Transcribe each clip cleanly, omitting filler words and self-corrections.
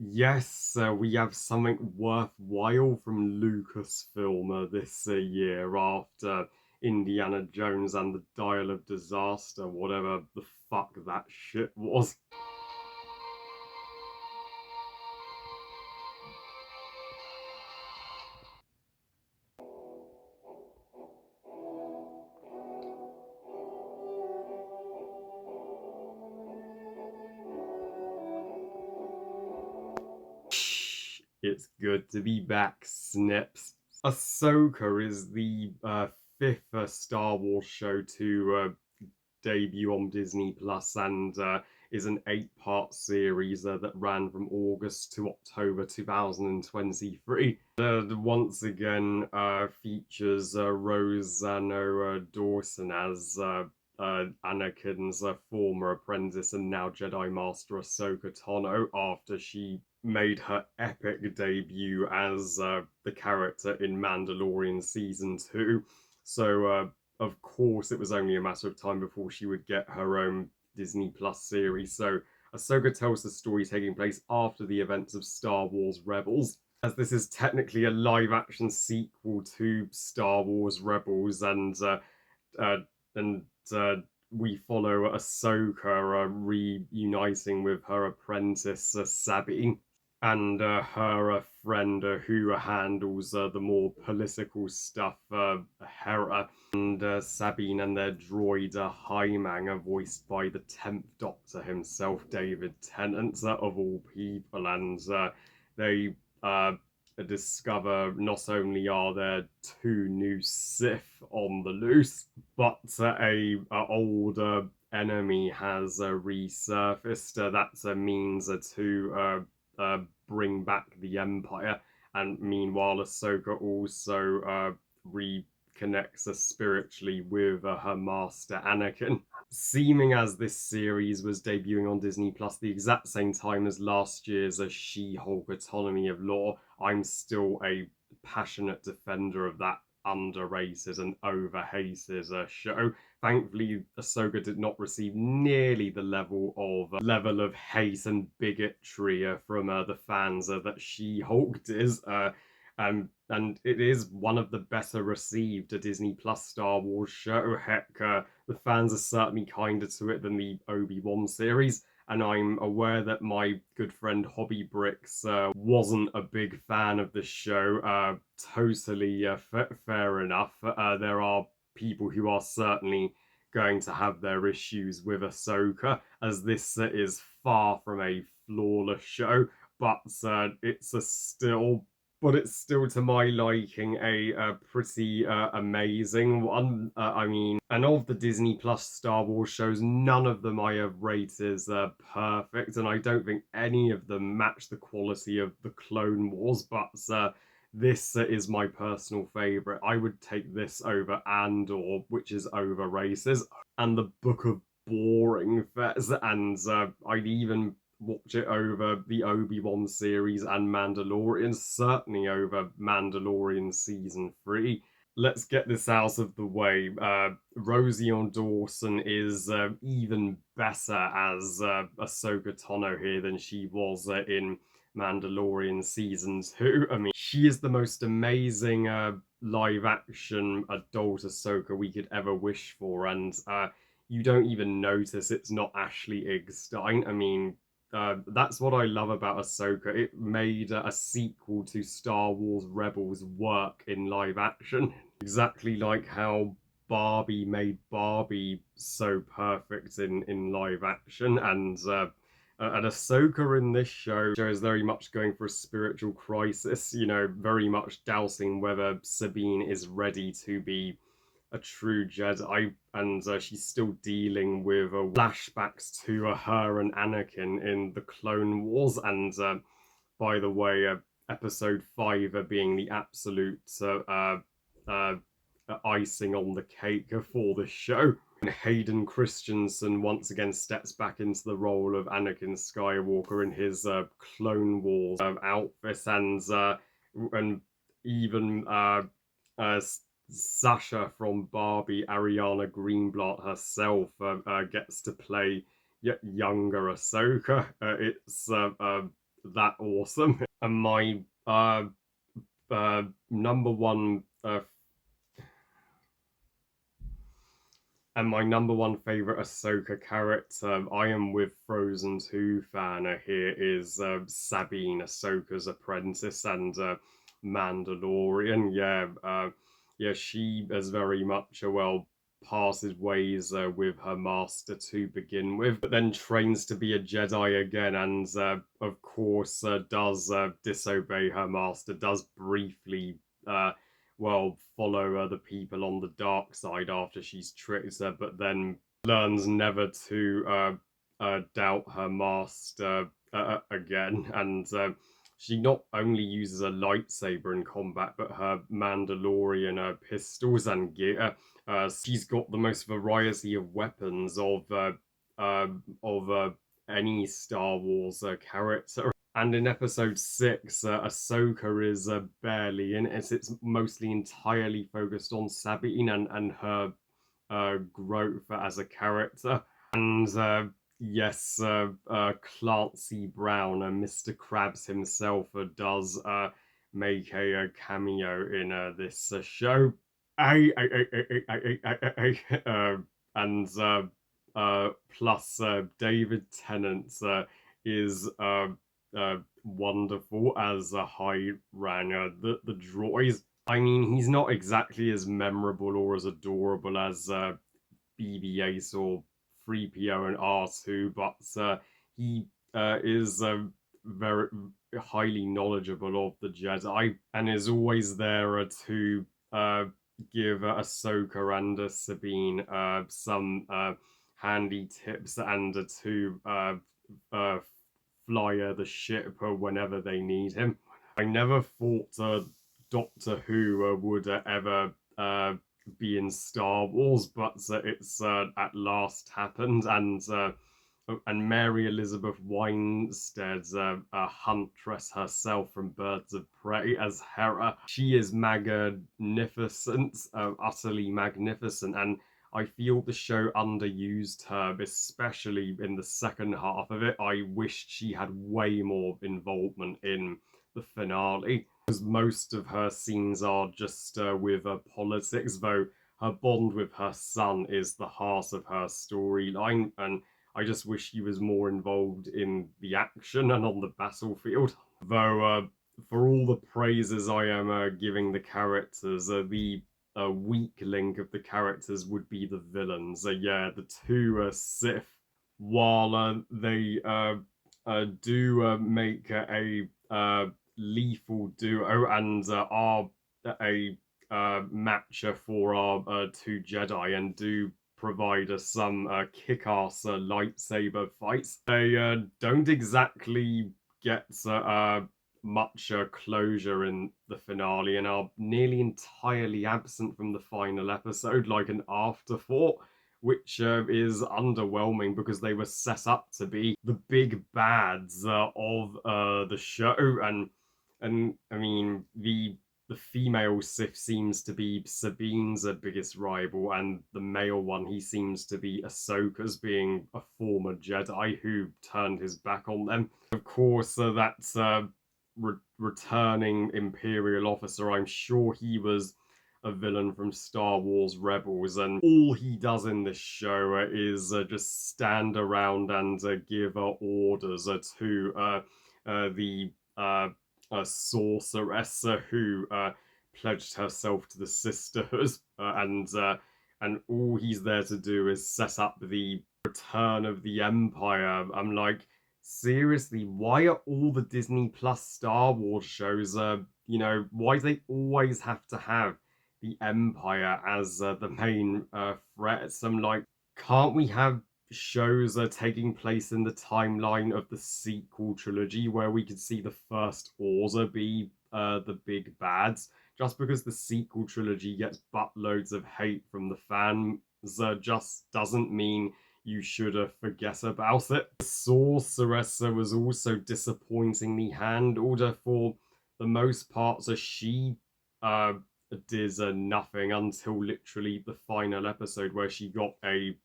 Yes, we have something worthwhile from Lucasfilm this year after Indiana Jones and the Dial of Disaster, whatever the fuck that shit was. It's good to be back, Snips. Ahsoka is the fifth Star Wars show to debut on Disney Plus and is an eight-part series that ran from August to October 2023. Once again features Rosanna Dawson as Anakin's former apprentice and now Jedi Master Ahsoka Tano after she made her epic debut as the character in Mandalorian Season 2. So of course, it was only a matter of time before she would get her own Disney Plus series. So, Ahsoka tells the story taking place after the events of Star Wars Rebels, as this is technically a live action sequel to Star Wars Rebels, uh, and we follow Ahsoka reuniting with her apprentice Sabine and her friend who handles the more political stuff, Hera, and Sabine and their droid Hyman are voiced by the 10th Doctor himself, David Tennant, of all people, and they discover not only are there two new Sith on the loose, but a older enemy has resurfaced. That's a means to bring back the Empire. And meanwhile, Ahsoka also reconnects us spiritually with her master Anakin. Seeming as this series was debuting on Disney Plus the exact same time as last year's She-Hulk Autonomy of Law, I'm still a passionate defender of that underrated and overhated show. Thankfully, Ahsoka did not receive nearly the level of hate and bigotry from the fans that She-Hulk is. And it is one of the better received Disney Plus Star Wars show. Heck, the fans are certainly kinder to it than the Obi-Wan series. And I'm aware that my good friend Hobby Bricks wasn't a big fan of the show. Totally fair enough. There are people who are certainly going to have their issues with Ahsoka, as this is far from a flawless show, but it's still to my liking a pretty amazing one. I mean, and of the Disney Plus Star Wars shows, none of them I have rated as perfect, and I don't think any of them match the quality of the Clone Wars. But this is my personal favorite. I would take this over Andor, which is overrated, and the Book of Boring Fest, and I'd even watch it over the Obi-Wan series and Mandalorian, certainly over Mandalorian season 3. Let's get this out of the way. Rosie Dawson is even better as Ahsoka Tano here than she was in Mandalorian season 2. I mean, she is the most amazing live action adult Ahsoka we could ever wish for, and you don't even notice it's not Ashley Eggstein. I mean, that's what I love about Ahsoka. It made a sequel to Star Wars Rebels work in live action, exactly like how Barbie made Barbie so perfect in live action, and Ahsoka in this show is very much going for a spiritual crisis, you know, very much doubting whether Sabine is ready to be a true Jedi, and she's still dealing with flashbacks to her and Anakin in the Clone Wars. And by the way, Episode 5 being the absolute uh, icing on the cake for the show. And Hayden Christensen once again steps back into the role of Anakin Skywalker in his Clone Wars outfit, and even Sasha from Barbie, Ariana Greenblatt herself, gets to play yet younger Ahsoka. It's that awesome. And my number one and my number one favorite Ahsoka character, I am with Frozen 2 fan here, is Sabine, Ahsoka's apprentice and Mandalorian. Yeah, she is very much passes ways with her master to begin with, but then trains to be a Jedi again, and of course does disobey her master, does briefly follow the people on the dark side after she's tricked her, but then learns never to doubt her master again. And she not only uses a lightsaber in combat, but her Mandalorian pistols and gear. She's got the most variety of weapons of any Star Wars character. And in episode 6, Ahsoka is barely in it. It's mostly entirely focused on Sabine and her growth as a character. And yes, Clancy Brown, Mr. Krabs himself, does make a cameo in this show. And plus David Tennant is wonderful as a High Ranger. The droids, I mean, he's not exactly as memorable or as adorable as BB-8 or 3PO and R2, but he is very highly knowledgeable of the Jedi and is always there to give Ahsoka and Sabine some handy tips and to fly the ship whenever they need him. I never thought Doctor Who would ever be in Star Wars, but it's at last happened, and Mary Elizabeth Winstead's a huntress herself from Birds of Prey as Hera. She is magnificent, utterly magnificent, and I feel the show underused her, especially in the second half of it. I wished she had way more involvement in the finale, because most of her scenes are just with politics, though her bond with her son is the heart of her storyline, and I just wish she was more involved in the action and on the battlefield. Though, for all the praises I am giving the characters, the weak link of the characters would be the villains. Yeah, the two Sith, while they do make a lethal duo and are a match for our two Jedi and do provide us some kick-ass lightsaber fights. They don't exactly get much closure in the finale and are nearly entirely absent from the final episode, like an afterthought, which is underwhelming because they were set up to be the big bads of the show, and I mean the female Sith seems to be Sabine's biggest rival, and the male one, he seems to be Ahsoka's, being a former Jedi who turned his back on them. Of course, that's returning Imperial officer. I'm sure he was a villain from Star Wars Rebels, and all he does in this show is just stand around and give orders to the sorceress who pledged herself to the Sisterhood, and all he's there to do is set up the return of the Empire. I'm like, seriously, why are all the Disney Plus Star Wars shows, why do they always have to have the Empire as the main threat? So I'm like, can't we have shows are taking place in the timeline of the sequel trilogy where we could see the First Order be the big bads? Just because the sequel trilogy gets buttloads of hate from the fans just doesn't mean you should forget about it. The Sorceress was also disappointingly handled. For the most part, so she did nothing until literally the final episode, where she got a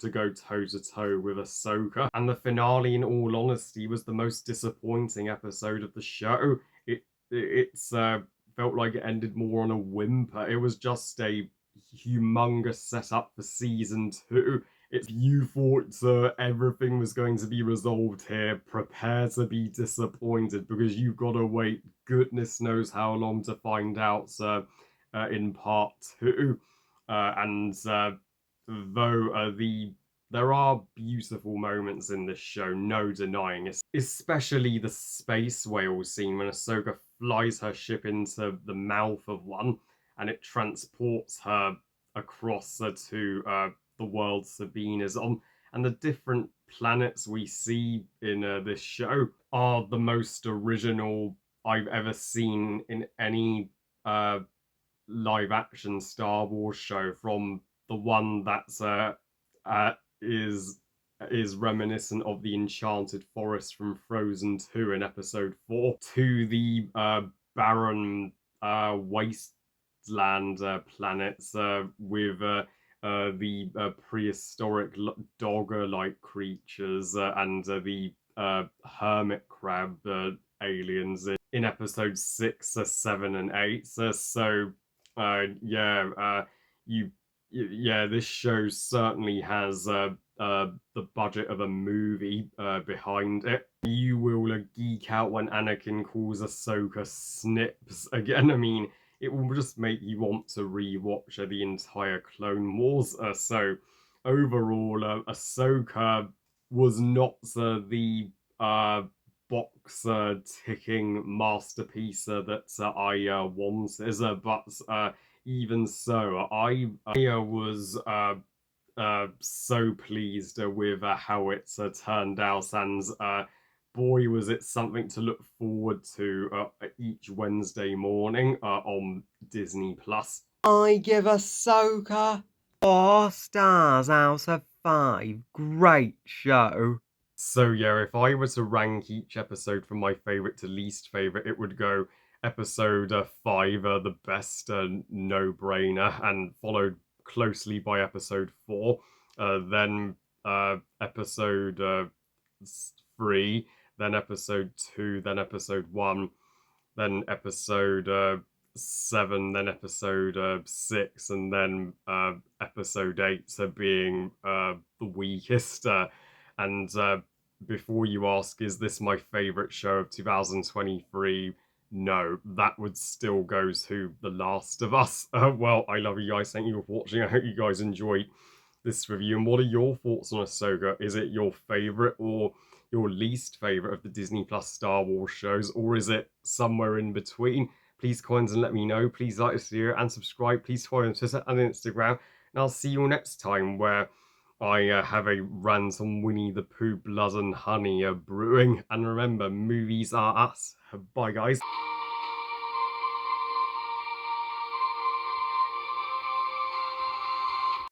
to go toe-to-toe with Ahsoka. And the finale, in all honesty, was the most disappointing episode of the show. It's felt like it ended more on a whimper. It was just a humongous setup for season 2. If you thought everything was going to be resolved here, prepare to be disappointed, because you've got to wait goodness knows how long to find out in part 2. And though there are beautiful moments in this show, no denying it, especially the space whale scene when Ahsoka flies her ship into the mouth of one and it transports her across to the world Sabine is on. And the different planets we see in this show are the most original I've ever seen in any live action Star Wars show, from the one that's is reminiscent of the enchanted forest from Frozen 2 in episode 4, to the barren wasteland planets with the prehistoric dogger-like creatures and the hermit crab aliens in episodes 6, 7, and 8. Yeah, this show certainly has the budget of a movie behind it. You will geek out when Anakin calls Ahsoka Snips again. I mean, it will just make you want to rewatch the entire Clone Wars. So overall, Ahsoka was not the box ticking masterpiece that I wanted, but even so, I was so pleased with how it turned out, and boy, was it something to look forward to each Wednesday morning on Disney Plus. I give Ahsoka 4 stars out of 5. Great show. So yeah, if I were to rank each episode from my favourite to least favourite, it would go episode 5, the best no-brainer, and followed closely by episode 4, then episode 3, then episode 2, then episode 1, then episode 7, then episode 6, and then episode 8 being the weakest. And before you ask, is this my favourite show of 2023? No, that would still go to The Last of Us. Well, I love you guys. Thank you for watching. I hope you guys enjoyed this review. And what are your thoughts on Ahsoka? Is it your favourite or your least favourite of the Disney Plus Star Wars shows? Or is it somewhere in between? Please comment and let me know. Please like this video and subscribe. Please follow on Twitter and Instagram. And I'll see you next time, where I have a rant on Winnie the Pooh, Blood and Honey brewing. And remember, movies are us. Bye, guys.